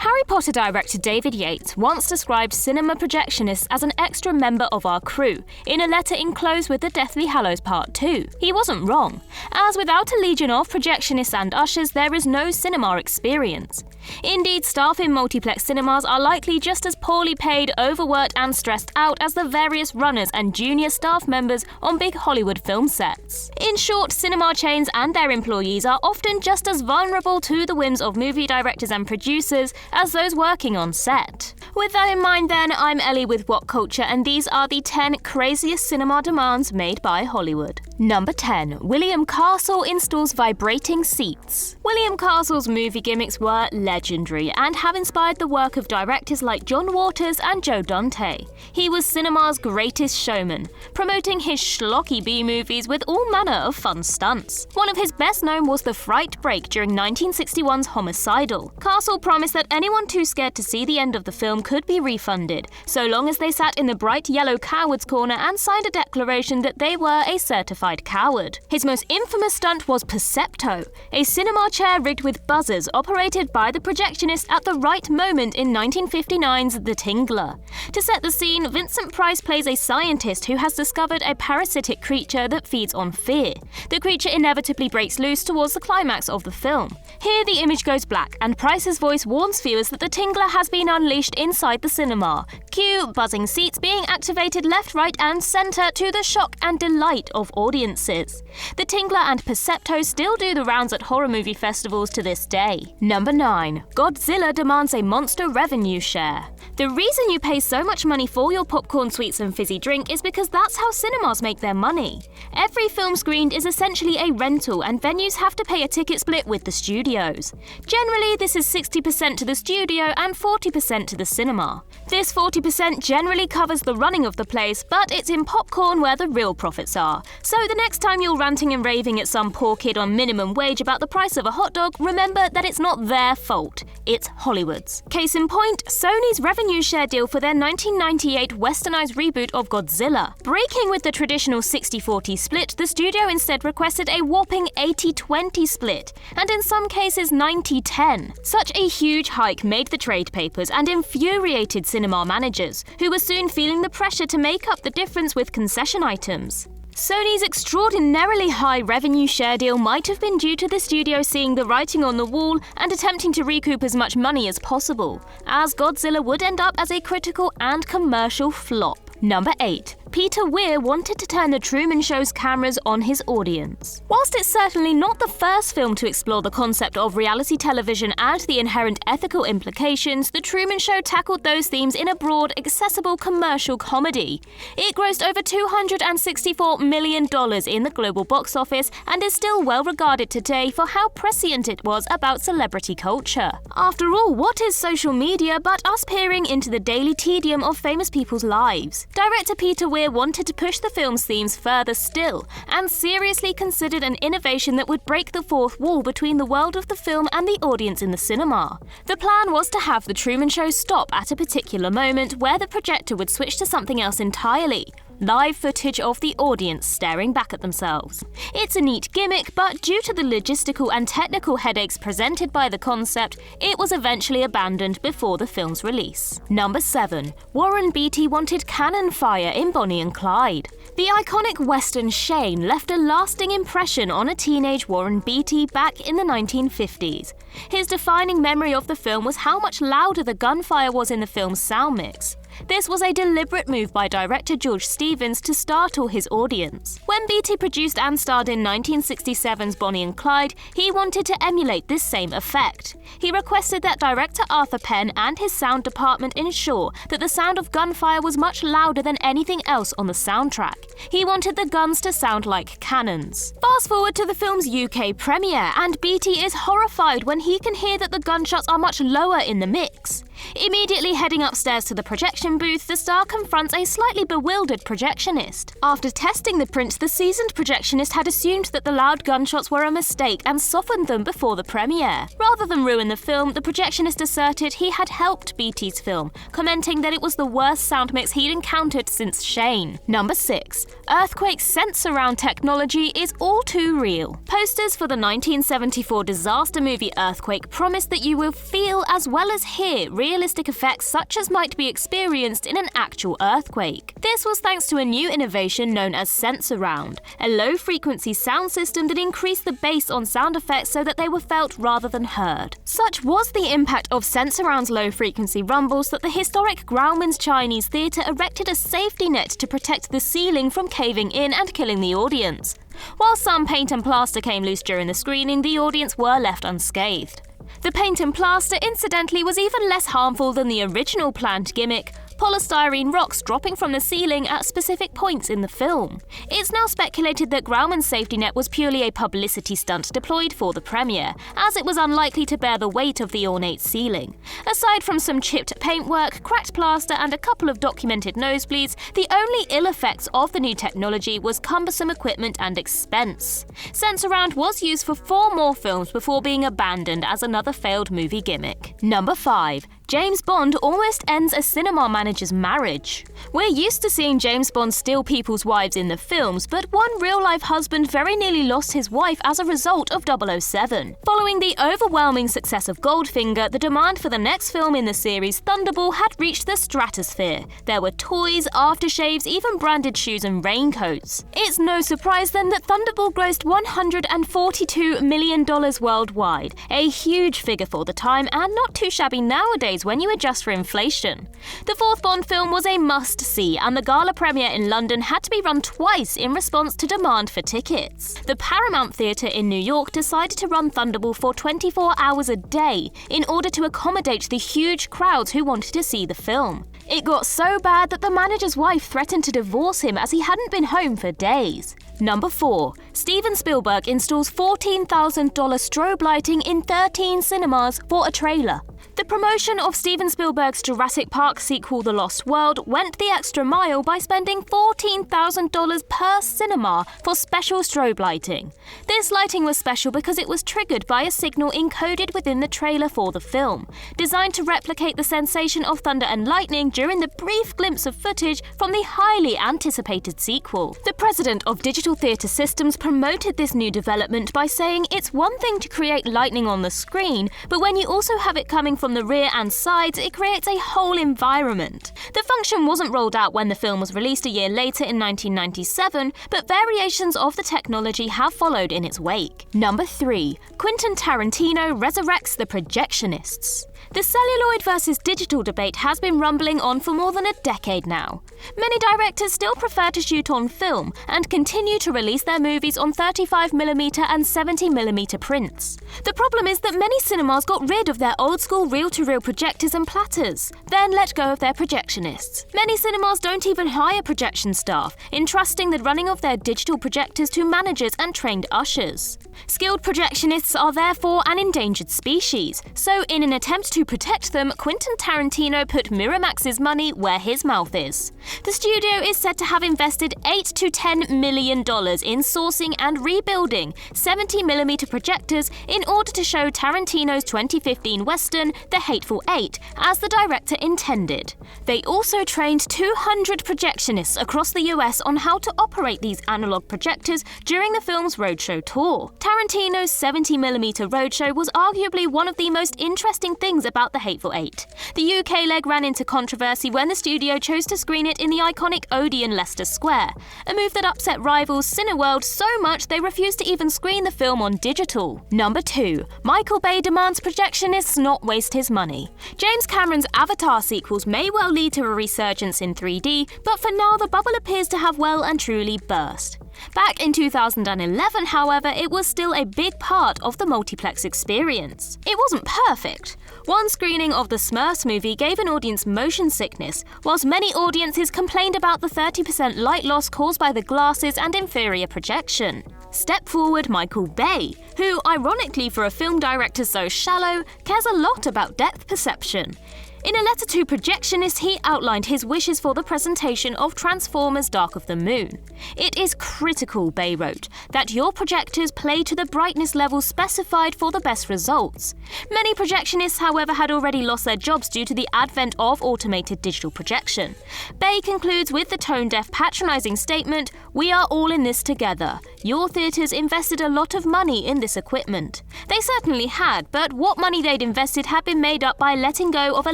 Harry Potter director David Yates once described cinema projectionists as an extra member of our crew, in a letter enclosed with the Deathly Hallows Part 2. He wasn't wrong, as without a legion of projectionists and ushers, there is no cinema experience. Indeed, staff in multiplex cinemas are likely just as poorly paid, overworked and stressed out as the various runners and junior staff members on big Hollywood film sets. In short, cinema chains and their employees are often just as vulnerable to the whims of movie directors and producers as those working on set. With that in mind then, I'm Ellie with What Culture, and these are the 10 craziest cinema demands made by Hollywood. Number 10. William Castle installs vibrating seats. William Castle's movie gimmicks were legendary and have inspired the work of directors like John Waters and Joe Dante. He was cinema's greatest showman, promoting his schlocky B-movies with all manner of fun stunts. One of his best known was the fright break during 1961's Homicidal. Castle promised that anyone too scared to see the end of the film could be refunded, so long as they sat in the bright yellow coward's corner and signed a declaration that they were a certified coward. His most infamous stunt was Percepto, a cinema chair rigged with buzzers operated by the projectionist at the right moment in 1959's The Tingler. To set the scene, Vincent Price plays a scientist who has discovered a parasitic creature that feeds on fear. The creature inevitably breaks loose towards the climax of the film. Here the image goes black and Price's voice warns viewers that the Tingler has been unleashed inside the cinema. Cue buzzing seats being activated left, right and centre to the shock and delight of audiences. The Tingler and Percepto still do the rounds at horror movie festivals to this day. Number 9. Godzilla demands a monster revenue share. The reason you pay so much money for your popcorn, sweets and fizzy drink is because that's how cinemas make their money. Every film screened is essentially a rental and venues have to pay a ticket split with the studios. Generally, this is 60% to the studio and 40% to the cinema. This 40% generally covers the running of the place, but it's in popcorn where the real profits are. So the next time you're ranting and raving at some poor kid on minimum wage about the price of a hot dog, remember that it's not their fault, it's Hollywood's. Case in point, Sony's revenue share deal for their 1998 westernized reboot of Godzilla. Breaking with the traditional 60-40 split, the studio instead requested a whopping 80-20 split, and in some cases 90-10. Such a huge hike made the trade papers and infuriated cinema managers, who were soon feeling the pressure to make up the difference with concession items. Sony's extraordinarily high revenue share deal might have been due to the studio seeing the writing on the wall and attempting to recoup as much money as possible, as Godzilla would end up as a critical and commercial flop. Number 8. Peter Weir wanted to turn The Truman Show's cameras on his audience. Whilst it's certainly not the first film to explore the concept of reality television and the inherent ethical implications, The Truman Show tackled those themes in a broad, accessible commercial comedy. It grossed over $264 million in the global box office and is still well regarded today for how prescient it was about celebrity culture. After all, what is social media but us peering into the daily tedium of famous people's lives? Director Peter Weir wanted to push the film's themes further still, and seriously considered an innovation that would break the fourth wall between the world of the film and the audience in the cinema. The plan was to have The Truman Show stop at a particular moment where the projector would switch to something else entirely. Live footage of the audience staring back at themselves. It's a neat gimmick, but due to the logistical and technical headaches presented by the concept, it was eventually abandoned before the film's release. Number 7. Warren Beatty wanted cannon fire in Bonnie and Clyde. The iconic western Shane left a lasting impression on a teenage Warren Beatty back in the 1950s. His defining memory of the film was how much louder the gunfire was in the film's sound mix. This was a deliberate move by director George Stevens to startle his audience. When Beatty produced and starred in 1967's Bonnie and Clyde, he wanted to emulate this same effect. He requested that director Arthur Penn and his sound department ensure that the sound of gunfire was much louder than anything else on the soundtrack. He wanted the guns to sound like cannons. Fast forward to the film's UK premiere, and Beatty is horrified when he can hear that the gunshots are much lower in the mix. Immediately heading upstairs to the projection booth, the star confronts a slightly bewildered projectionist. After testing the print, the seasoned projectionist had assumed that the loud gunshots were a mistake and softened them before the premiere. Rather than ruin the film, the projectionist asserted he had helped BT's film, commenting that it was the worst sound mix he'd encountered since Shane. Number 6. Earthquake sense surround technology is all too real. Posters for the 1974 disaster movie Earthquake promise that you will feel as well as hear realistic effects such as might be experienced in an actual earthquake. This was thanks to a new innovation known as sense surround, a low-frequency sound system that increased the bass on sound effects so that they were felt rather than heard. Such was the impact of sense surround's low-frequency rumbles that the historic Grauman's Chinese Theatre erected a safety net to protect the ceiling from caving in and killing the audience. While some paint and plaster came loose during the screening, the audience were left unscathed. The paint and plaster, incidentally, was even less harmful than the original planned gimmick, polystyrene rocks dropping from the ceiling at specific points in the film. It's now speculated that Grauman's safety net was purely a publicity stunt deployed for the premiere, as it was unlikely to bear the weight of the ornate ceiling. Aside from some chipped paintwork, cracked plaster, and a couple of documented nosebleeds, the only ill effects of the new technology was cumbersome equipment and expense. Sense Surround was used for 4 more films before being abandoned as another failed movie gimmick. Number 5. James Bond almost ends a cinema manager's marriage. We're used to seeing James Bond steal people's wives in the films, but one real-life husband very nearly lost his wife as a result of 007. Following the overwhelming success of Goldfinger, the demand for the next film in the series, Thunderball, had reached the stratosphere. There were toys, aftershaves, even branded shoes and raincoats. It's no surprise then that Thunderball grossed $142 million worldwide, a huge figure for the time and not too shabby nowadays when you adjust for inflation. The 4th Bond film was a must-see, and the gala premiere in London had to be run twice in response to demand for tickets. The Paramount Theatre in New York decided to run Thunderball for 24 hours a day in order to accommodate the huge crowds who wanted to see the film. It got so bad that the manager's wife threatened to divorce him as he hadn't been home for days. Number 4. Steven Spielberg installs $14,000 strobe lighting in 13 cinemas for a trailer. The promotion of Steven Spielberg's Jurassic Park sequel The Lost World went the extra mile by spending $14,000 per cinema for special strobe lighting. This lighting was special because it was triggered by a signal encoded within the trailer for the film, designed to replicate the sensation of thunder and lightning during the brief glimpse of footage from the highly anticipated sequel. The president of Digital Theatre Systems promoted this new development by saying it's one thing to create lightning on the screen, but when you also have it coming from the rear and sides, it creates a whole environment. The function wasn't rolled out when the film was released a year later in 1997, but variations of the technology have followed in its wake. Number 3. Quentin Tarantino resurrects the projectionists. The celluloid versus digital debate has been rumbling on for more than a decade now. Many directors still prefer to shoot on film and continue to release their movies on 35mm and 70mm prints. The problem is that many cinemas got rid of their old-school reel-to-reel projectors and platters, then let go of their projectionists. Many cinemas don't even hire projection staff, entrusting the running of their digital projectors to managers and trained ushers. Skilled projectionists are therefore an endangered species, so in an attempt to protect them, Quentin Tarantino put Miramax's money where his mouth is. The studio is said to have invested $8 to $10 million in sourcing and rebuilding 70mm projectors in order to show Tarantino's 2015 western, The Hateful Eight, as the director intended. They also trained 200 projectionists across the US on how to operate these analog projectors during the film's roadshow tour. Tarantino's 70mm roadshow was arguably one of the most interesting things about The Hateful Eight. The UK leg ran into controversy when the studio chose to screen it in the iconic Odeon Leicester Square, a move that upset rivals Cineworld so much they refused to even screen the film on digital. Number 2. Michael Bay demands projectionists not waste his money. James Cameron's Avatar sequels may well lead to a resurgence in 3D, but for now the bubble appears to have well and truly burst. Back in 2011, however, it was still a big part of the multiplex experience. It wasn't perfect. One screening of the Smurfs movie gave an audience motion sickness, whilst many audiences complained about the 30% light loss caused by the glasses and inferior projection. Step forward Michael Bay, who, ironically for a film director so shallow, cares a lot about depth perception. In a letter to Projectionists, he outlined his wishes for the presentation of Transformers Dark of the Moon. "It is critical," Bay wrote, "that your projectors play to the brightness levels specified for the best results." Many projectionists, however, had already lost their jobs due to the advent of automated digital projection. Bay concludes with the tone-deaf, patronising statement, "We are all in this together. Your theatres invested a lot of money in this equipment." They certainly had, but what money they'd invested had been made up by letting go of a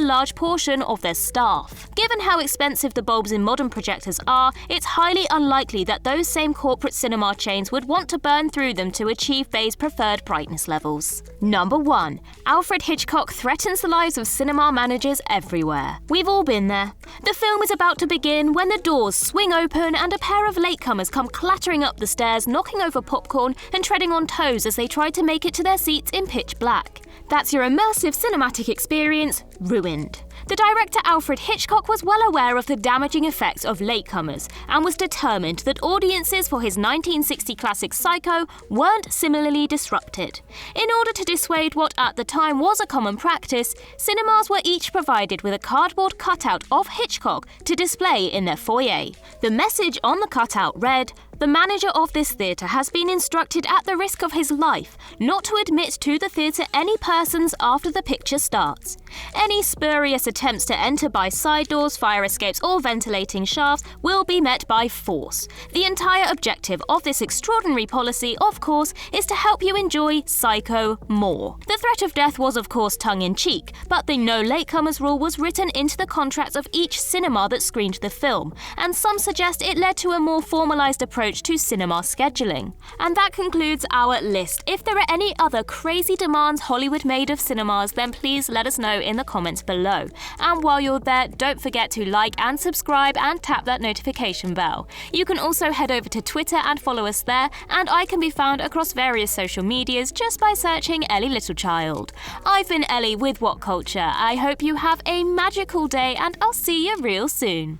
large portion of their staff. Given how expensive the bulbs in modern projectors are, it's highly unlikely that those same corporate cinema chains would want to burn through them to achieve Bay's preferred brightness levels. Number 1. Alfred Hitchcock threatens the lives of cinema managers everywhere. We've all been there. The film is about to begin when the doors swing open and a pair of latecomers come clattering up the stairs, knocking over popcorn and treading on toes as they try to make it to their seats in pitch black. That's your immersive cinematic experience ruined. The director Alfred Hitchcock was well aware of the damaging effects of latecomers and was determined that audiences for his 1960 classic Psycho weren't similarly disrupted. In order to dissuade what at the time was a common practice, cinemas were each provided with a cardboard cutout of Hitchcock to display in their foyer. The message on the cutout read, "The manager of this theatre has been instructed at the risk of his life not to admit to the theatre any persons after the picture starts. Any spurious attempts to enter by side doors, fire escapes or ventilating shafts will be met by force. The entire objective of this extraordinary policy, of course, is to help you enjoy Psycho more." The threat of death was of course tongue-in-cheek, but the no latecomers rule was written into the contracts of each cinema that screened the film, and some suggest it led to a more formalised approach to cinema scheduling. And that concludes our list. If there are any other crazy demands Hollywood made of cinemas, then please let us know in the comments below. And while you're there, don't forget to like and subscribe and tap that notification bell. You can also head over to Twitter and follow us there, and I can be found across various social medias just by searching Ellie Littlechild. I've been Ellie with What Culture. I hope you have a magical day, and I'll see you real soon.